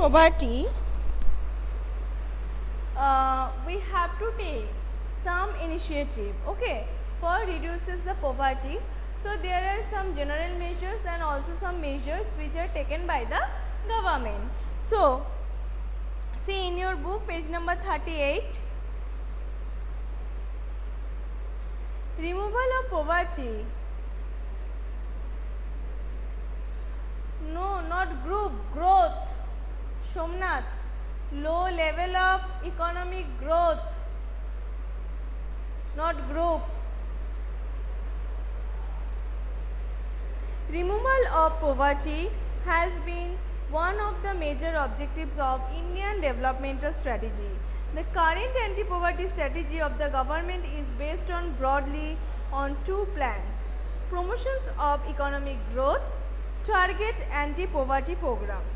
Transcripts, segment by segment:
poverty, we have to take some initiative, okay, for reduces the poverty. So there are some general measures and also some measures which are taken by the government. So see in your book page number 38, removal of poverty. No, not group, growth. Somnath, low level of economic growth, not group. Removal of poverty has been one of the major objectives of Indian developmental strategy. The current anti-poverty strategy of the government is based on broadly on two plans: promotions of economic growth, target anti-poverty programs.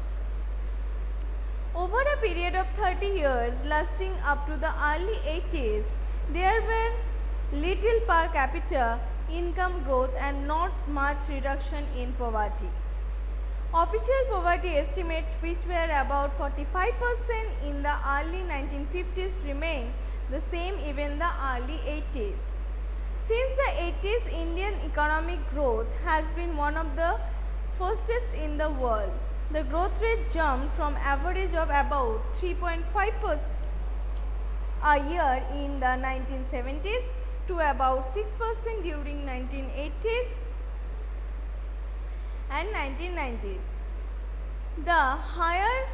Over a period of 30 years lasting up to the early 80s, there were little per capita income growth and not much reduction in poverty. Official poverty estimates, which were about 45% in the early 1950s, remain the same even in the early 80s. Since the 80s, Indian economic growth has been one of the fastest in the world. The growth rate jumped from average of about 3.5% a year in the 1970s to about 6% during 1980s and 1990s. The higher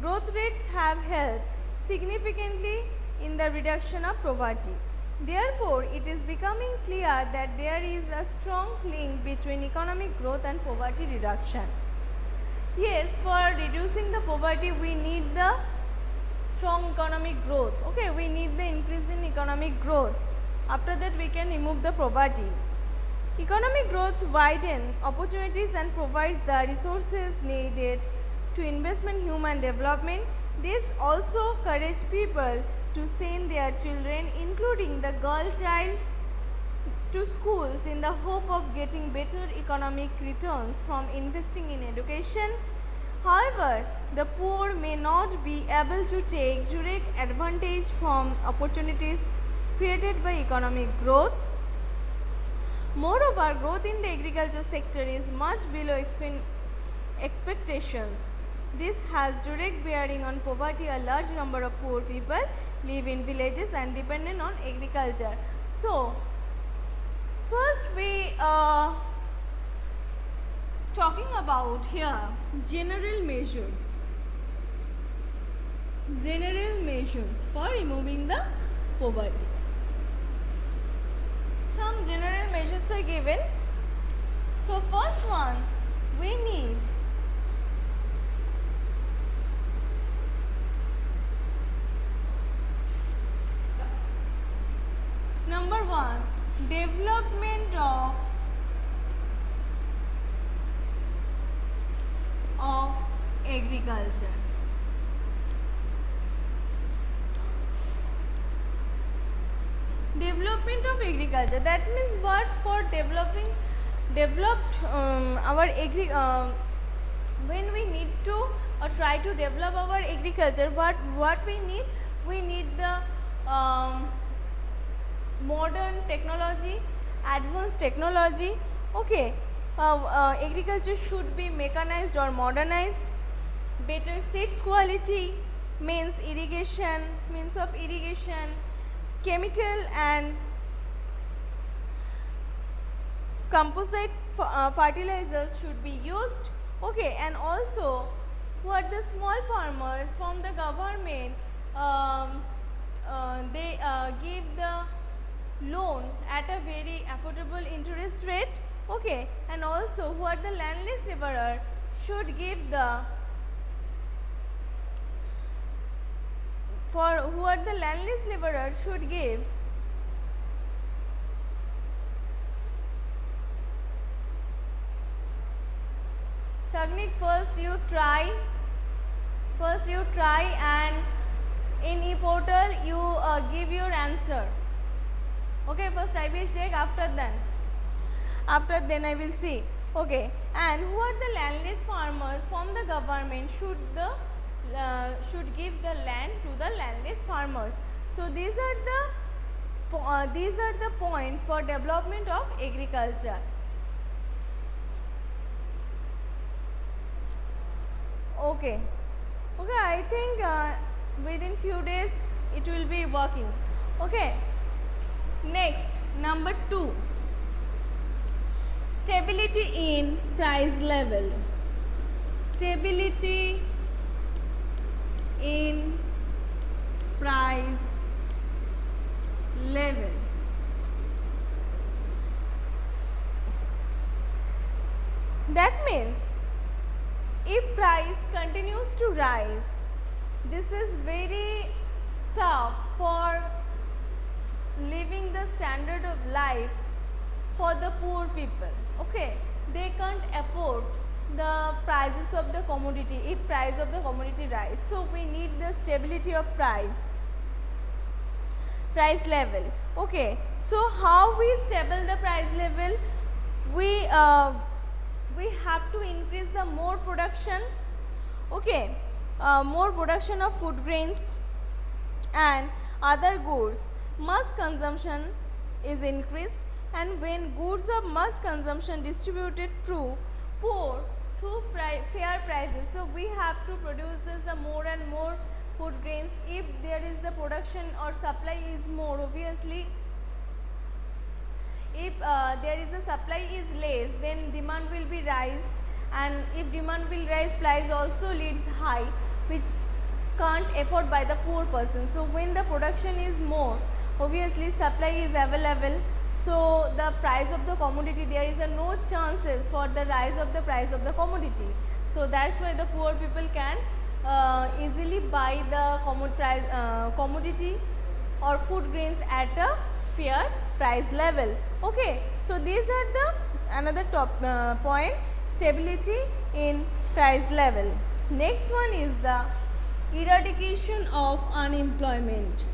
growth rates have helped significantly in the reduction of poverty. Therefore, it is becoming clear that there is a strong link between economic growth and poverty reduction. Yes, for reducing the poverty, we need the strong economic growth. Okay, we need the increase in economic growth. After that, we can remove the poverty. Economic growth widens opportunities and provides the resources needed to investment in human development. This also encourages people to send their children, including the girl child, to schools in the hope of getting better economic returns from investing in education. However, the poor may not be able to take direct advantage from opportunities created by economic growth. Moreover, growth in the agriculture sector is much below expectations. This has direct bearing on poverty. A large number of poor people live in villages and dependent on agriculture. So, first we talking about here general measures for removing the poverty. Some general measures are given. So first one, we need number one, development of agriculture. Development of agriculture, that means what? For developed our when we need to or try to develop our agriculture, what we need the modern technology, advanced technology. Okay, agriculture should be mechanized or modernized. Better seeds quality, means of irrigation, chemical and composite fertilizers should be used. Okay, and also what the small farmers from the government, they give the loan at a very affordable interest rate. Okay, and also what the landless laborer should give the Shagnik, first you try and in e-portal you give your answer. Okay, first I will check, after then I will see. Okay, and who are the landless farmers? From the government should give the land to the landless farmers. So these are the points for development of agriculture. Okay, I think within few days it will be working. Okay, next number 2, stability in price level. Stability in price level. That means if price continues to rise, this is very tough for living the standard of life for the poor people. Okay, they can't afford the prices of the commodity if price of the commodity rise. So we need the stability of price level. Okay, so how we stable the price level? We have to increase the more production. Okay, more production of food grains and other goods. Mass consumption is increased, and when goods of mass consumption distributed through poor through fair prices, so we have to produce the more and more food grains. If there is the production or supply is more, obviously if there is a supply is less, then demand will be rise, and if demand will rise, price also leads high, which can't afford by the poor person. So when the production is more, obviously supply is available, so the price of the commodity, there is a no chances for the rise of the price of the commodity. So that's why the poor people can easily buy the commodity or food grains at a fair price level. Okay, so these are the another top point, stability in price level. Next one is the eradication of unemployment.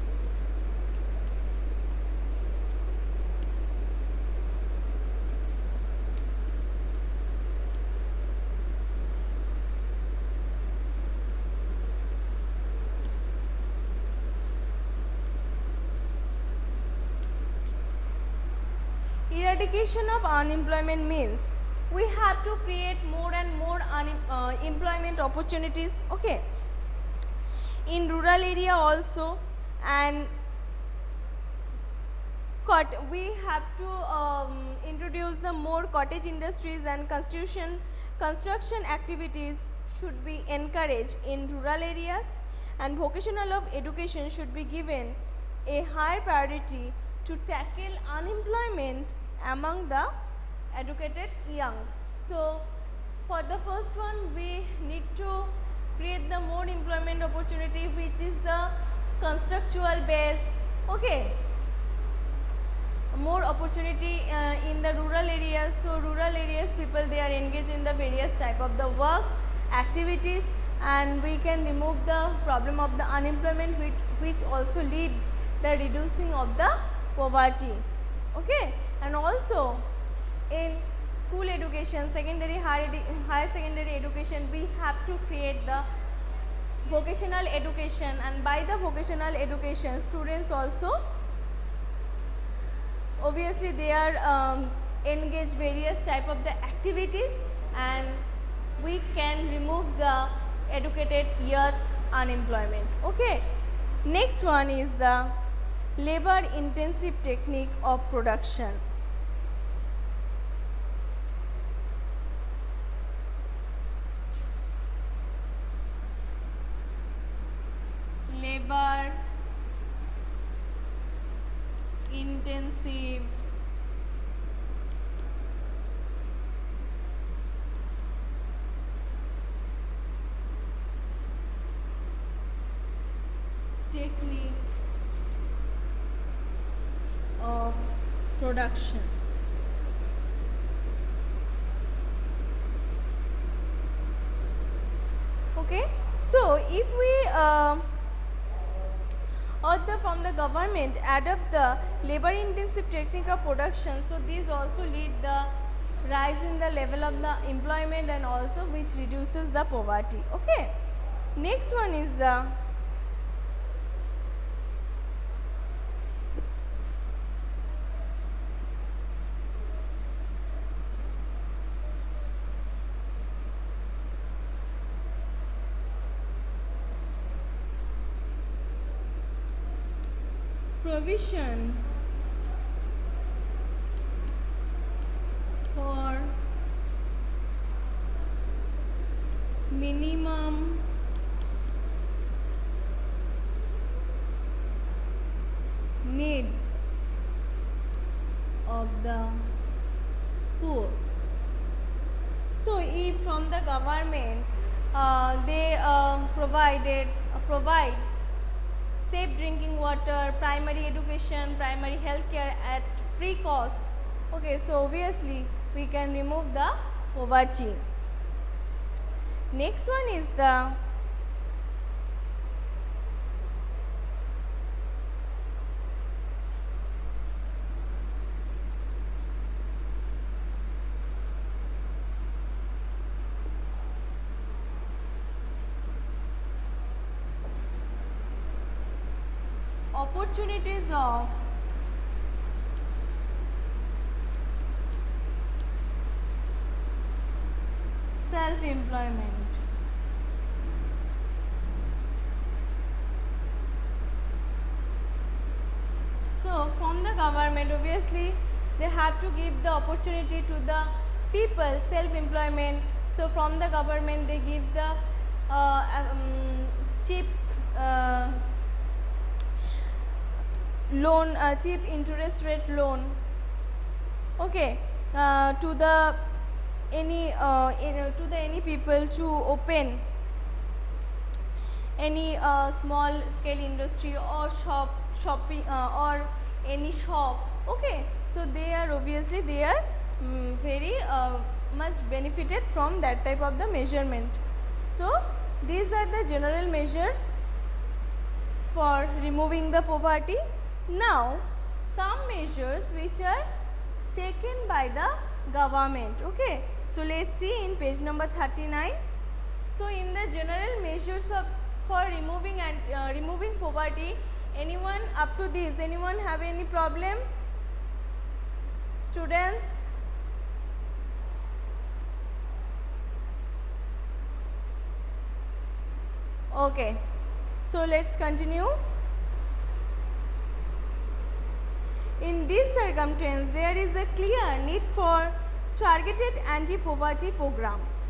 Eradication of unemployment means we have to create more and more employment opportunities. Okay, in rural area also, and we have to introduce the more cottage industries, and construction activities should be encouraged in rural areas, and vocational of education should be given a higher priority to tackle unemployment among the educated young. So for the first one, we need to create the more employment opportunity, which is the constructual base. Okay, more opportunity in the rural areas. So rural areas people, they are engaged in the various type of the work activities, and we can remove the problem of the unemployment, which also lead the reducing of the poverty. Okay, and also in school education, higher secondary education, we have to create the vocational education, and by the vocational education, students also obviously they are engaged various type of the activities, and we can remove the educated youth unemployment. Okay, next one is the labor intensive technique of production. Labor intensive technique of production. Okay, so if we or from the government adopt the labor intensive technique of production, so these also lead the rise in the level of the employment and also which reduces the poverty. Okay. Next one is the provision for minimum needs of the poor. So if from the government they provide safe drinking water, primary education, primary health care at free cost, okay, so obviously we can remove the poverty. Next one is the opportunities of self-employment. So from the government, obviously they have to give the opportunity to the people, self-employment. So from the government they give the cheap loan, cheap interest rate loan, okay, to the any people to open any small scale industry or shopping or any shop, okay. So they are obviously they are very much benefited from that type of the measurement. So these are the general measures for removing the poverty. Now some measures which are taken by the government, okay. So let's see in page number 39. So in the general measures of for removing and removing poverty, anyone up to this, anyone have any problem? Students? Okay, so let's continue. In this circumstance, there is a clear need for targeted anti-poverty programs.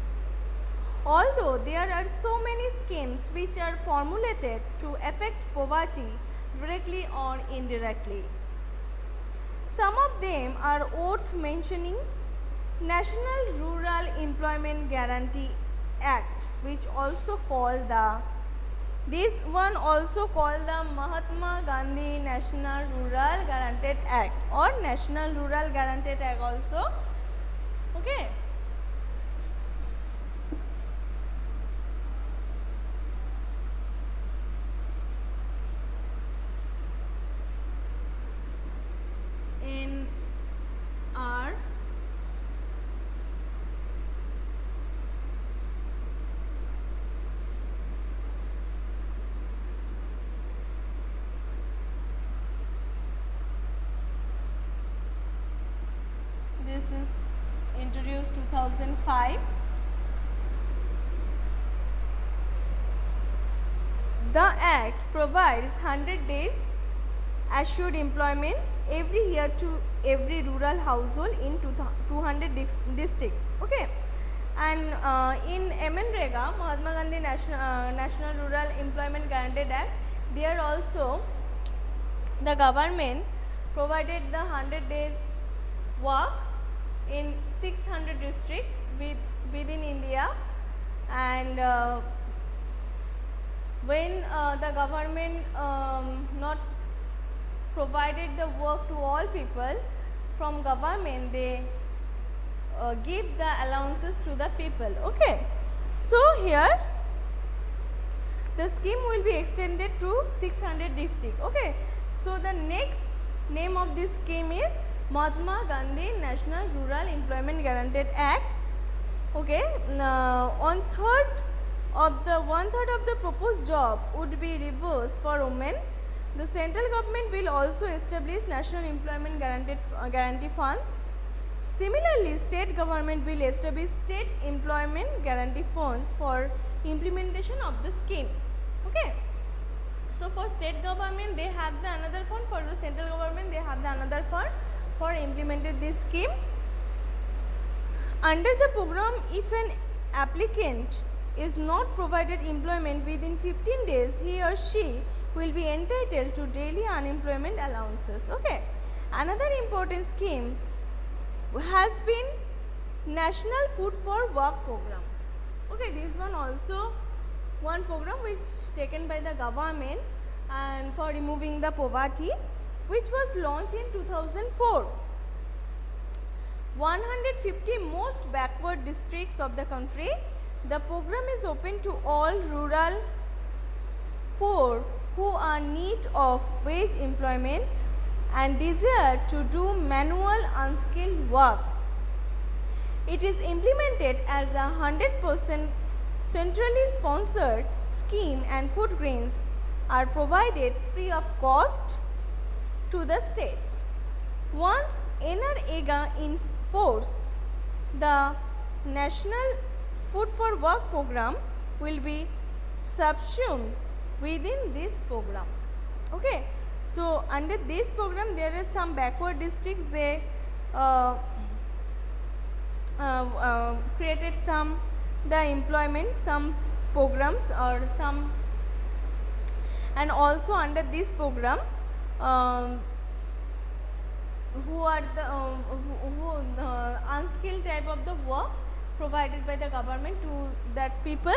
Although there are so many schemes which are formulated to affect poverty directly or indirectly. Some of them are worth mentioning: National Rural Employment Guarantee Act, which also called the Mahatma Gandhi National Rural Guaranteed Act or National Rural Guaranteed Act also, okay. NR this is introduced 2005. The act provides 100 days assured employment every year to every rural household in 200 districts, okay. And in MNREGA, Mahatma Gandhi National Rural Employment Guaranteed Act, there also the government provided the 100 days work in 600 districts within India. And when the government not provided the work to all people, from government they give the allowances to the people, okay. So here the scheme will be extended to 600 districts, okay. So the next name of this scheme is Mahatma Gandhi National Rural Employment Guaranteed Act. Okay, one third of the proposed job would be reversed for women. The central government will also establish national employment guarantee funds. Similarly, state government will establish state employment guarantee funds for implementation of the scheme. Okay. So for state government they have the another fund, for the central government they have the another fund for implemented this scheme. Under the program, if an applicant is not provided employment within 15 days, he or she will be entitled to daily unemployment allowances. Okay. Another important scheme has been National Food for Work program. Okay, this one also one program which taken by the government and for removing the poverty, which was launched in 2004. 150 most backward districts of the country. The program is open to all rural poor who are in need of wage employment and desire to do manual unskilled work. It is implemented as a 100% centrally sponsored scheme and food grains are provided free of cost to the states. Once NREGA in force, the National Food for Work program will be subsumed within this program. Okay. So under this program there are some backward districts, they created some the employment, some programs or some, and also under this program who are the unskilled type of the work provided by the government to that people.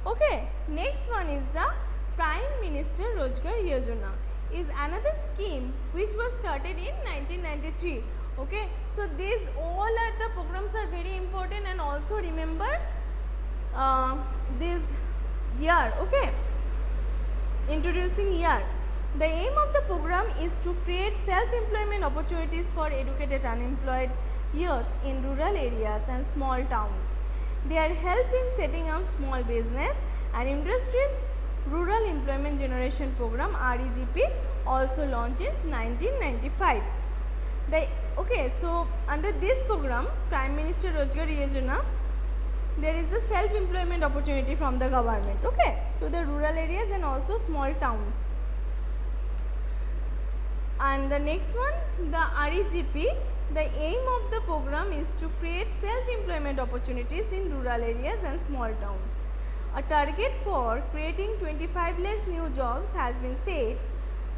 Okay. Next one is the Prime Minister Rozgar Yojana, is another scheme which was started in 1993. Okay. So these all are the programs are very important, and also remember this year. Okay. Introducing year. The aim of the program is to create self-employment opportunities for educated unemployed youth in rural areas and small towns. They are help in setting up small business and industries. Rural Employment Generation Program REGP also launched in 1995. Okay, so under this program, Prime Minister Rozgar Yojana, there is a self-employment opportunity from the government, okay, to the rural areas and also small towns. And the next one, the REGP, the aim of the program is to create self-employment opportunities in rural areas and small towns. A target for creating 25 lakhs new jobs has been set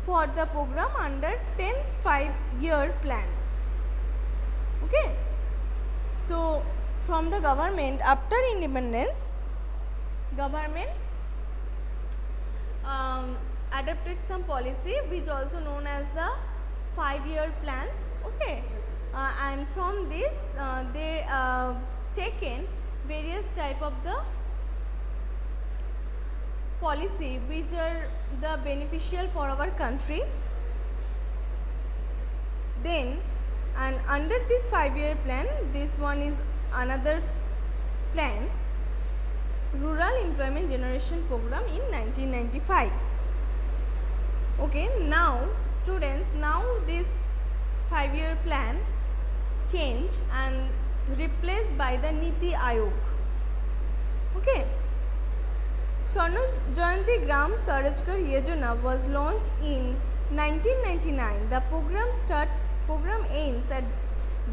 for the program under 10th 5-year plan. Okay. So from the government after independence, government adopted some policy which also known as the 5-year plans. Okay. And from this they taken various type of the policy which are the beneficial for our country. Then and under this 5-year plan, this one is another plan, Rural Employment Generation Program in 1995. Okay, now students, now this 5-year plan change and replaced by the Niti Aayog. Okay. Swarna Jayanti Gram Swarojgar Yojana was launched in 1999. The program aims at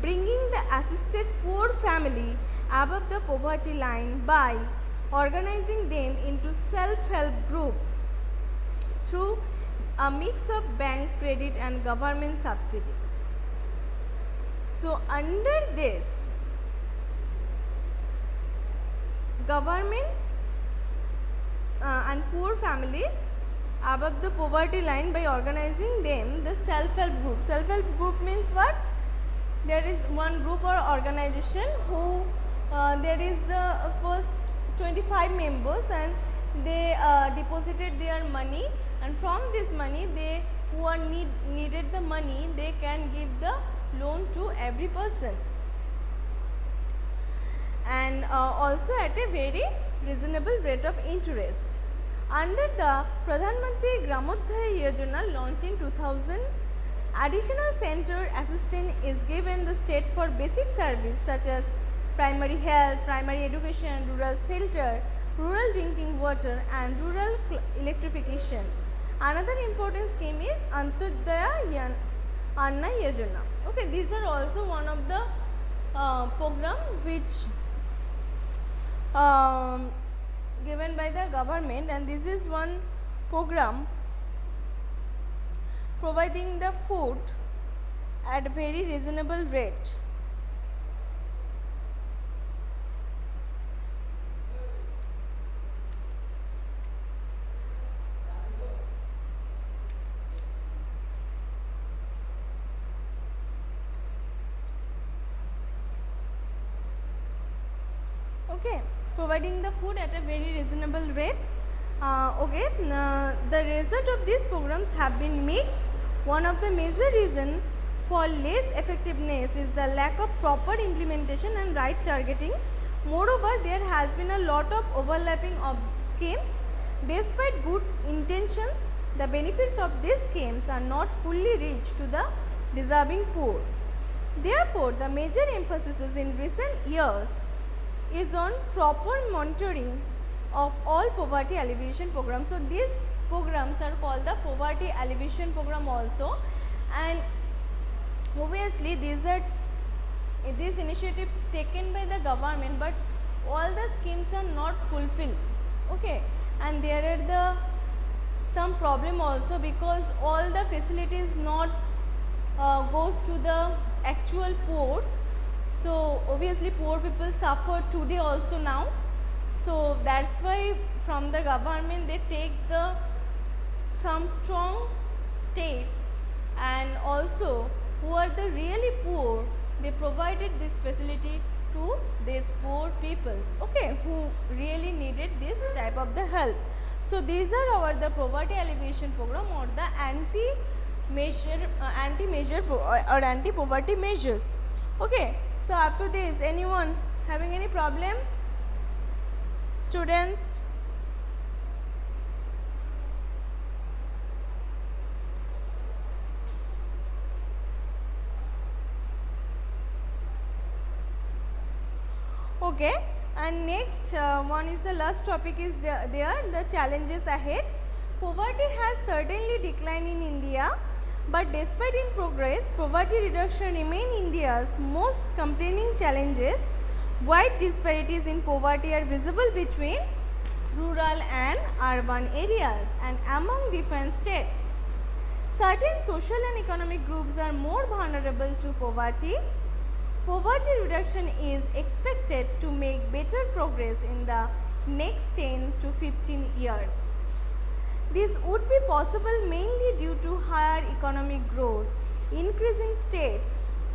bringing the assisted poor family above the poverty line by organizing them into self-help group through a mix of bank credit and government subsidy. So under this, government and poor family above the poverty line by organizing them the self-help group. Self-help group means what? There is one group or organization who there is the first 25 members and they deposited their money, and from this money they who are needed the money, they can give the loan to every person, and also at a very reasonable rate of interest. Under the Pradhan Mantri Gramodaya Yojana launched in 2000, additional center assistance is given the state for basic service such as primary health, primary education, rural shelter, rural drinking water and rural electrification. Another important scheme is Antyodaya Anna Yojana. Okay, these are also one of the program which given by the government, and this is one program providing the food at very reasonable rate. Okay, providing the food at a very reasonable rate. The result of these programs have been mixed. One of the major reasons for less effectiveness is the lack of proper implementation and right targeting. Moreover, there has been a lot of overlapping of schemes. Despite good intentions, the benefits of these schemes are not fully reached to the deserving poor. Therefore, the major emphasis in recent years is on proper monitoring of all poverty alleviation programs. So, these programs are called the poverty alleviation program also, and obviously these are this initiative taken by the government, but all the schemes are not fulfilled. Okay, and there are the some problem also because all the facilities not goes to the actual poor. So obviously poor people suffer today also now. So that's why from the government they take the some strong step, and also who are the really poor, they provided this facility to these poor peoples, okay, who really needed this type of the help. So these are our the poverty alleviation program or the anti poverty measures. Okay, so up to this, anyone having any problem? Students? Okay, and next one is the last topic is the challenges ahead. Poverty has certainly declined in India, but despite in progress, poverty reduction remain India's most compelling challenges. Wide disparities in poverty are visible between rural and urban areas and among different states. Certain social and economic groups are more vulnerable to poverty. Poverty reduction is expected to make better progress in the next 10 to 15 years. This would be possible mainly due to higher economic growth, increasing states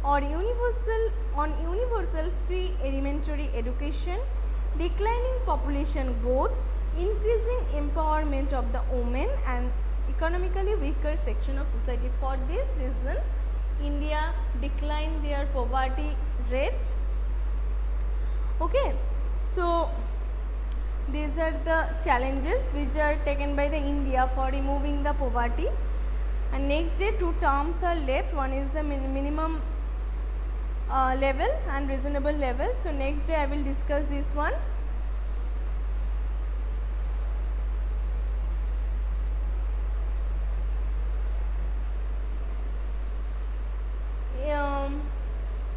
or universal free elementary education, declining population growth, increasing empowerment of the women and economically weaker section of society. For this reason, India declined their poverty rate. Okay, so these are the challenges which are taken by the India for removing the poverty. And next day, two terms are left. One is the minimum level and reasonable level. So next day I will discuss this one.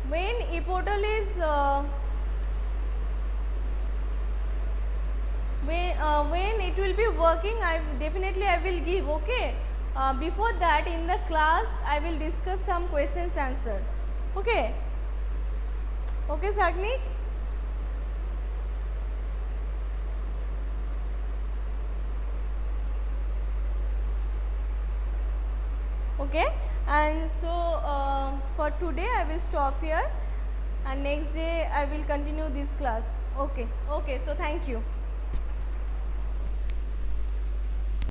When e-portal is when it will be working, I will give. Okay, before that in the class I will discuss some questions answer. Okay, Sagnik. Okay, and so for today I will stop here, and next day I will continue this class. Okay, so thank you.